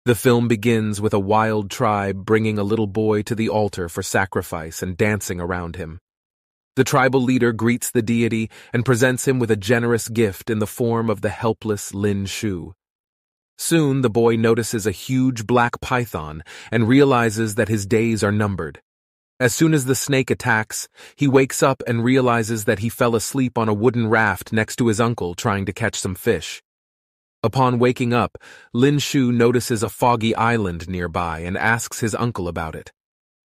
The film begins with a wild tribe bringing a little boy to the altar for sacrifice and dancing around him. The tribal leader greets the deity and presents him with a generous gift in the form of the helpless Lin Shu. Soon the boy notices a huge black python and realizes that his days are numbered. As soon as the snake attacks, he wakes up and realizes that he fell asleep on a wooden raft next to his uncle trying to catch some fish. Upon waking up, Lin Shu notices a foggy island nearby and asks his uncle about it.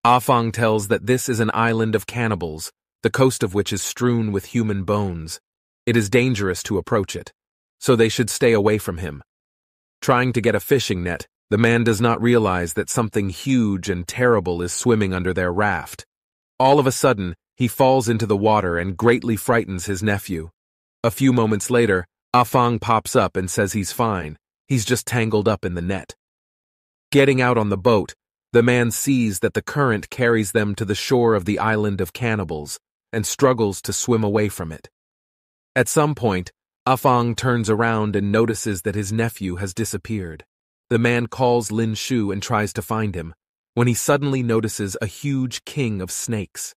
Afang tells that this is an island of cannibals, the coast of which is strewn with human bones. It is dangerous to approach it, so they should stay away from him. Trying to get a fishing net, the man does not realize that something huge and terrible is swimming under their raft. All of a sudden, he falls into the water and greatly frightens his nephew. A few moments later, Afang pops up and says he's fine, he's just tangled up in the net. Getting out on the boat, the man sees that the current carries them to the shore of the island of cannibals and struggles to swim away from it. At some point, Afang turns around and notices that his nephew has disappeared. The man calls Lin Shu and tries to find him, when he suddenly notices a huge king of snakes.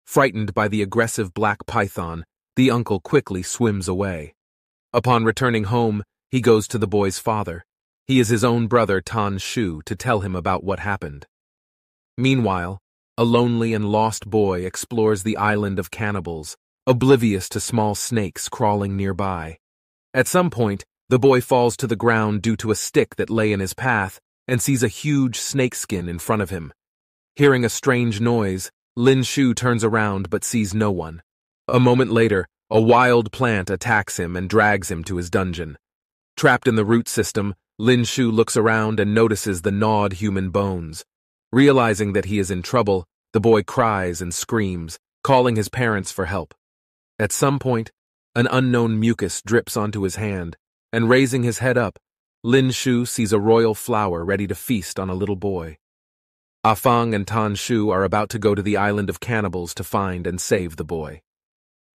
Frightened by the aggressive black python, the uncle quickly swims away. Upon returning home, he goes to the boy's father. He is his own brother Tan Shu to tell him about what happened. Meanwhile, a lonely and lost boy explores the island of cannibals, oblivious to small snakes crawling nearby. At some point, the boy falls to the ground due to a stick that lay in his path and sees a huge snakeskin in front of him. Hearing a strange noise, Lin Shu turns around but sees no one. A moment later, a wild plant attacks him and drags him to his dungeon. Trapped in the root system, Lin Shu looks around and notices the gnawed human bones. Realizing that he is in trouble, the boy cries and screams, calling his parents for help. At some point, an unknown mucus drips onto his hand, and raising his head up, Lin Shu sees a royal flower ready to feast on a little boy. Afang and Tan Shu are about to go to the island of cannibals to find and save the boy.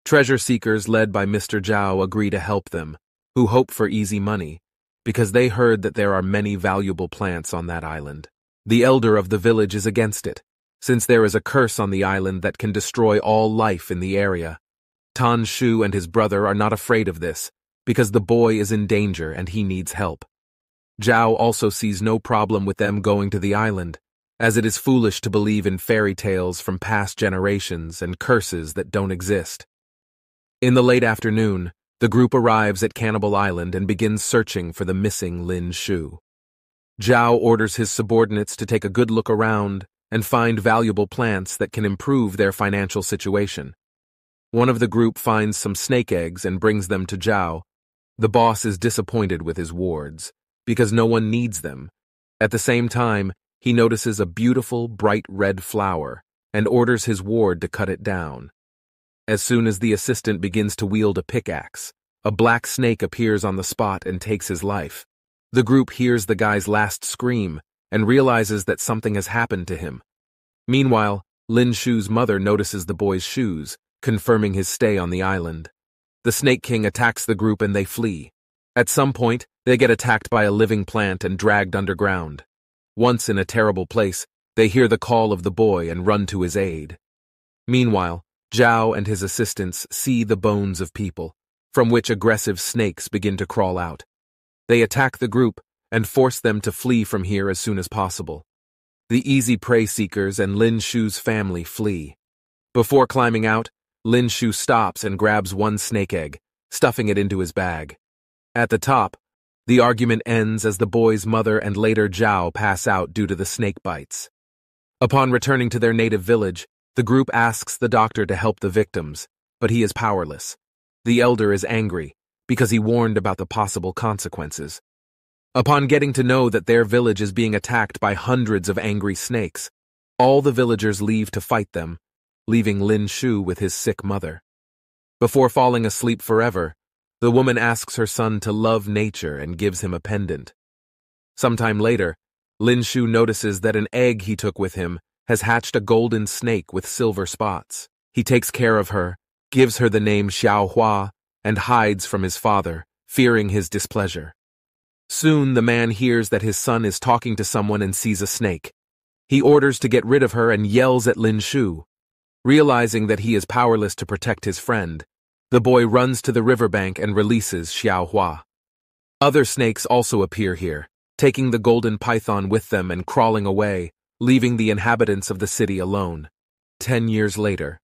Treasure seekers led by Mr. Zhao agree to help them, who hope for easy money, because they heard that there are many valuable plants on that island. The elder of the village is against it, since there is a curse on the island that can destroy all life in the area. Tan Shu and his brother are not afraid of this, because the boy is in danger and he needs help. Zhao also sees no problem with them going to the island, as it is foolish to believe in fairy tales from past generations and curses that don't exist. In the late afternoon, the group arrives at Cannibal Island and begins searching for the missing Lin Shu. Zhao orders his subordinates to take a good look around and find valuable plants that can improve their financial situation. One of the group finds some snake eggs and brings them to Zhao. The boss is disappointed with his wards, because no one needs them. At the same time, he notices a beautiful, bright red flower and orders his ward to cut it down. As soon as the assistant begins to wield a pickaxe, a black snake appears on the spot and takes his life. The group hears the guy's last scream and realizes that something has happened to him. Meanwhile, Lin Shu's mother notices the boy's shoes, confirming his stay on the island. The Snake King attacks the group and they flee. At some point, they get attacked by a living plant and dragged underground. Once in a terrible place, they hear the call of the boy and run to his aid. Meanwhile, Zhao and his assistants see the bones of people, from which aggressive snakes begin to crawl out. They attack the group and force them to flee from here as soon as possible. The easy prey seekers and Lin Shu's family flee. Before climbing out, Lin Shu stops and grabs one snake egg, stuffing it into his bag. At the top, the argument ends as the boy's mother and later Zhao pass out due to the snake bites. Upon returning to their native village, the group asks the doctor to help the victims, but he is powerless. The elder is angry, because he warned about the possible consequences. Upon getting to know that their village is being attacked by hundreds of angry snakes, all the villagers leave to fight them, leaving Lin Shu with his sick mother. Before falling asleep forever, the woman asks her son to love nature and gives him a pendant. Sometime later, Lin Shu notices that an egg he took with him has hatched a golden snake with silver spots. He takes care of her, gives her the name Xiao Hua, and hides from his father, fearing his displeasure. Soon the man hears that his son is talking to someone and sees a snake. He orders to get rid of her and yells at Lin Shu. Realizing that he is powerless to protect his friend, the boy runs to the riverbank and releases Xiao Hua. Other snakes also appear here, taking the golden python with them and crawling away, leaving the inhabitants of the city alone. 10 years later,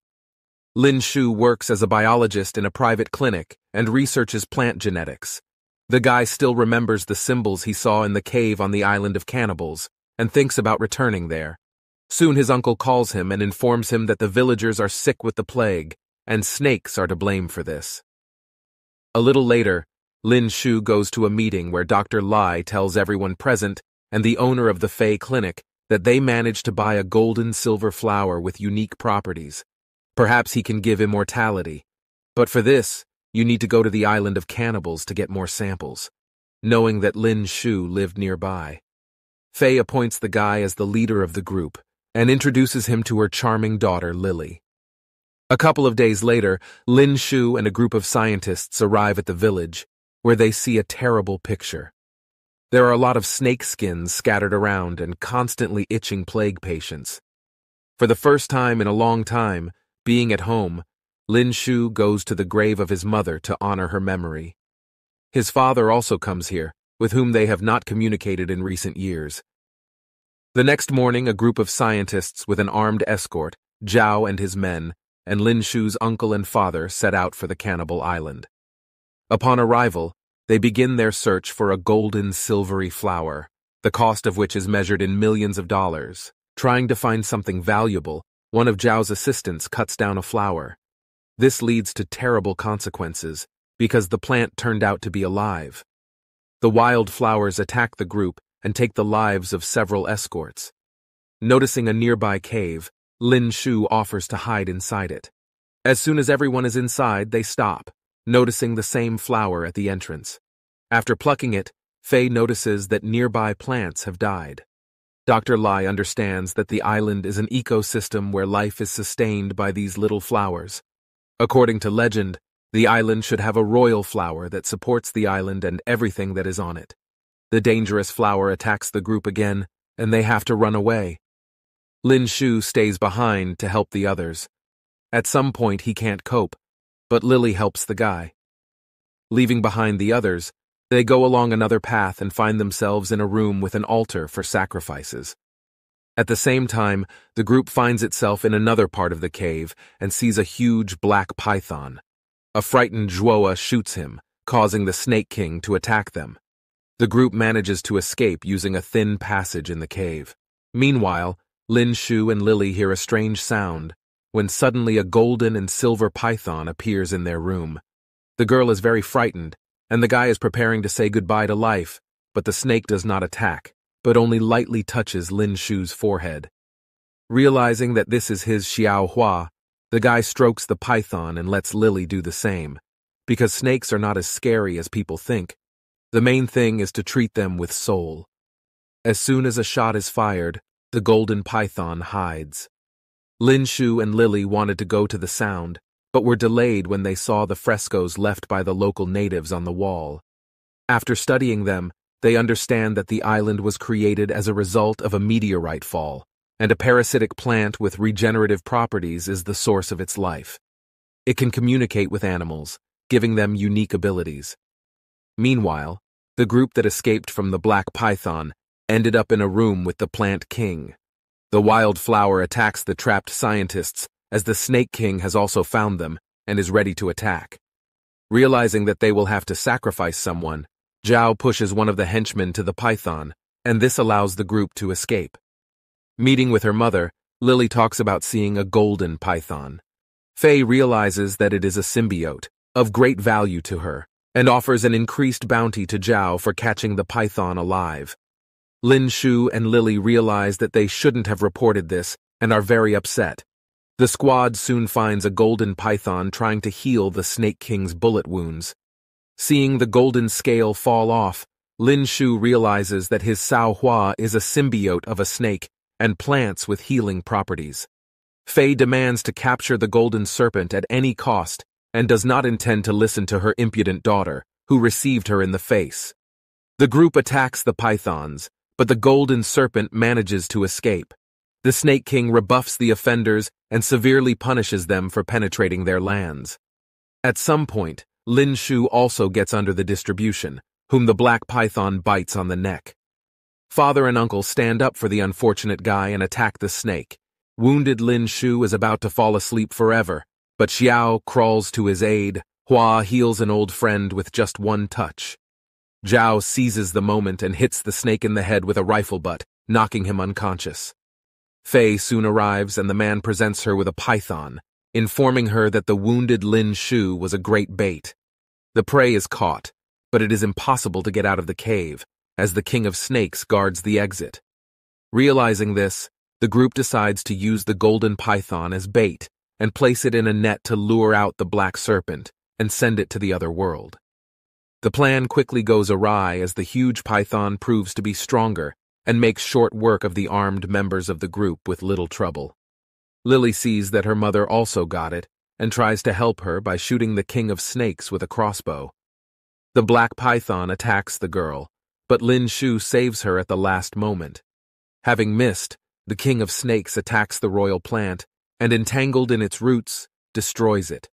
Lin Shu works as a biologist in a private clinic and researches plant genetics. The guy still remembers the symbols he saw in the cave on the island of cannibals and thinks about returning there. Soon his uncle calls him and informs him that the villagers are sick with the plague, and snakes are to blame for this. A little later, Lin Shu goes to a meeting where Dr. Lai tells everyone present and the owner of the Fei Clinic that they managed to buy a golden silver flower with unique properties. Perhaps he can give immortality. But for this, you need to go to the island of cannibals to get more samples, knowing that Lin Shu lived nearby. Fei appoints the guy as the leader of the group and introduces him to her charming daughter, Lily. A couple of days later, Lin Shu and a group of scientists arrive at the village, where they see a terrible picture. There are a lot of snake skins scattered around and constantly itching plague patients. For the first time in a long time, being at home, Lin Shu goes to the grave of his mother to honor her memory. His father also comes here, with whom they have not communicated in recent years. The next morning, a group of scientists with an armed escort, Zhao and his men, and Lin Shu's uncle and father set out for the cannibal island. Upon arrival, they begin their search for a golden silvery flower, the cost of which is measured in millions of dollars. Trying to find something valuable, one of Zhao's assistants cuts down a flower. This leads to terrible consequences, because the plant turned out to be alive. The wild flowers attack the group and take the lives of several escorts. Noticing a nearby cave, Lin Shu offers to hide inside it. As soon as everyone is inside, they stop, noticing the same flower at the entrance. After plucking it, Fei notices that nearby plants have died. Dr. Lai understands that the island is an ecosystem where life is sustained by these little flowers. According to legend, the island should have a royal flower that supports the island and everything that is on it. The dangerous flower attacks the group again, and they have to run away. Lin Shu stays behind to help the others. At some point he can't cope, but Lily helps the guy. Leaving behind the others, they go along another path and find themselves in a room with an altar for sacrifices. At the same time, the group finds itself in another part of the cave and sees a huge black python. A frightened Zhuo shoots him, causing the Snake King to attack them. The group manages to escape using a thin passage in the cave. Meanwhile, Lin Shu and Lily hear a strange sound, when suddenly a golden and silver python appears in their room. The girl is very frightened, and the guy is preparing to say goodbye to life, but the snake does not attack, but only lightly touches Lin Shu's forehead. Realizing that this is his Xiao Hua, the guy strokes the python and lets Lily do the same, because snakes are not as scary as people think. The main thing is to treat them with soul. As soon as a shot is fired, the golden python hides. Lin Shu and Lily wanted to go to the sound, but were delayed when they saw the frescoes left by the local natives on the wall. After studying them, they understand that the island was created as a result of a meteorite fall, and a parasitic plant with regenerative properties is the source of its life. It can communicate with animals, giving them unique abilities. Meanwhile, the group that escaped from the black python ended up in a room with the plant king. The wild flower attacks the trapped scientists, as the Snake King has also found them and is ready to attack. Realizing that they will have to sacrifice someone, Zhao pushes one of the henchmen to the python, and this allows the group to escape. Meeting with her mother, Lily talks about seeing a golden python. Fei realizes that it is a symbiote, of great value to her, and offers an increased bounty to Zhao for catching the python alive. Lin Shu and Lily realize that they shouldn't have reported this and are very upset. The squad soon finds a golden python trying to heal the Snake King's bullet wounds. Seeing the golden scale fall off, Lin Shu realizes that his Sao Hua is a symbiote of a snake and plants with healing properties. Fei demands to capture the golden serpent at any cost and does not intend to listen to her impudent daughter, who received her in the face. The group attacks the pythons, but the golden serpent manages to escape. The Snake King rebuffs the offenders and severely punishes them for penetrating their lands. At some point, Lin Shu also gets under the distribution, whom the black python bites on the neck. Father and uncle stand up for the unfortunate guy and attack the snake. Wounded Lin Shu is about to fall asleep forever, but Xiao crawls to his aid. Hua heals an old friend with just one touch. Zhao seizes the moment and hits the snake in the head with a rifle butt, knocking him unconscious. Fei soon arrives and the man presents her with a python, informing her that the wounded Lin Shu was a great bait. The prey is caught, but it is impossible to get out of the cave, as the King of Snakes guards the exit. Realizing this, the group decides to use the golden python as bait and place it in a net to lure out the black serpent and send it to the other world. The plan quickly goes awry as the huge python proves to be stronger and makes short work of the armed members of the group with little trouble. Lily sees that her mother also got it and tries to help her by shooting the King of Snakes with a crossbow. The black python attacks the girl, but Lin Shu saves her at the last moment. Having missed, the King of Snakes attacks the royal plant and, entangled in its roots, destroys it.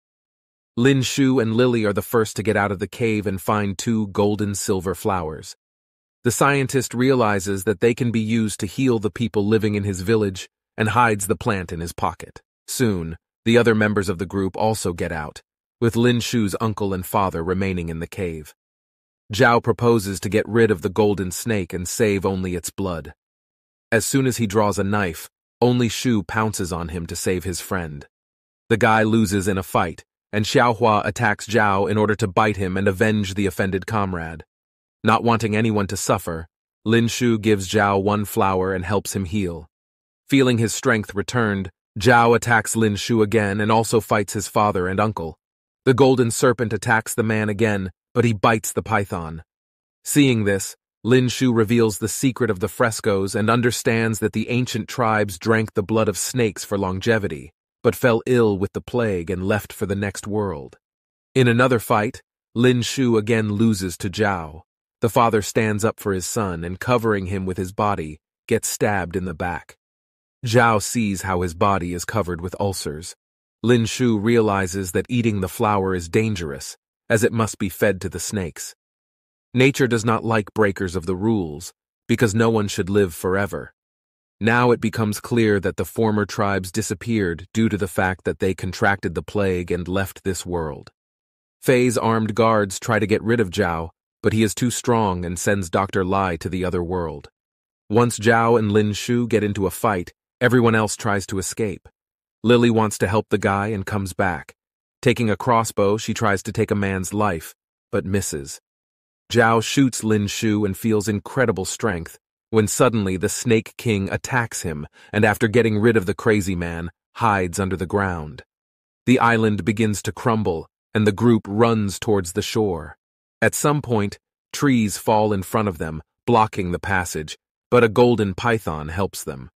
Lin Shu and Lily are the first to get out of the cave and find two golden-silver flowers. The scientist realizes that they can be used to heal the people living in his village and hides the plant in his pocket. Soon, the other members of the group also get out, with Lin Shu's uncle and father remaining in the cave. Zhao proposes to get rid of the golden snake and save only its blood. As soon as he draws a knife, only Shu pounces on him to save his friend. The guy loses in a fight, and Xiaohua attacks Zhao in order to bite him and avenge the offended comrade. Not wanting anyone to suffer, Lin Shu gives Zhao one flower and helps him heal. Feeling his strength returned, Zhao attacks Lin Shu again and also fights his father and uncle. The golden serpent attacks the man again, but he bites the python. Seeing this, Lin Shu reveals the secret of the frescoes and understands that the ancient tribes drank the blood of snakes for longevity, but fell ill with the plague and left for the next world. In another fight, Lin Shu again loses to Zhao. The father stands up for his son and, covering him with his body, gets stabbed in the back. Zhao sees how his body is covered with ulcers. Lin Shu realizes that eating the flower is dangerous, as it must be fed to the snakes. Nature does not like breakers of the rules, because no one should live forever. Now it becomes clear that the former tribes disappeared due to the fact that they contracted the plague and left this world. Fei's armed guards try to get rid of Zhao, but he is too strong and sends Dr. Lai to the other world. Once Zhao and Lin Shu get into a fight, everyone else tries to escape. Lily wants to help the guy and comes back. Taking a crossbow, she tries to take a man's life, but misses. Zhao shoots Lin Shu and feels incredible strength, when suddenly the Snake King attacks him and, after getting rid of the crazy man, hides under the ground. The island begins to crumble, and the group runs towards the shore. At some point, trees fall in front of them, blocking the passage, but a golden python helps them.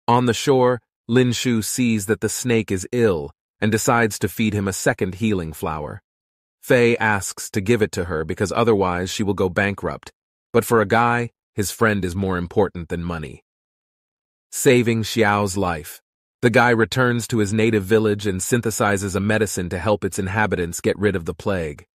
On the shore, Lin Shu sees that the snake is ill and decides to feed him a second healing flower. Fei asks to give it to her because otherwise she will go bankrupt, but for a guy, his friend is more important than money. Saving Xiao's life, the guy returns to his native village and synthesizes a medicine to help its inhabitants get rid of the plague.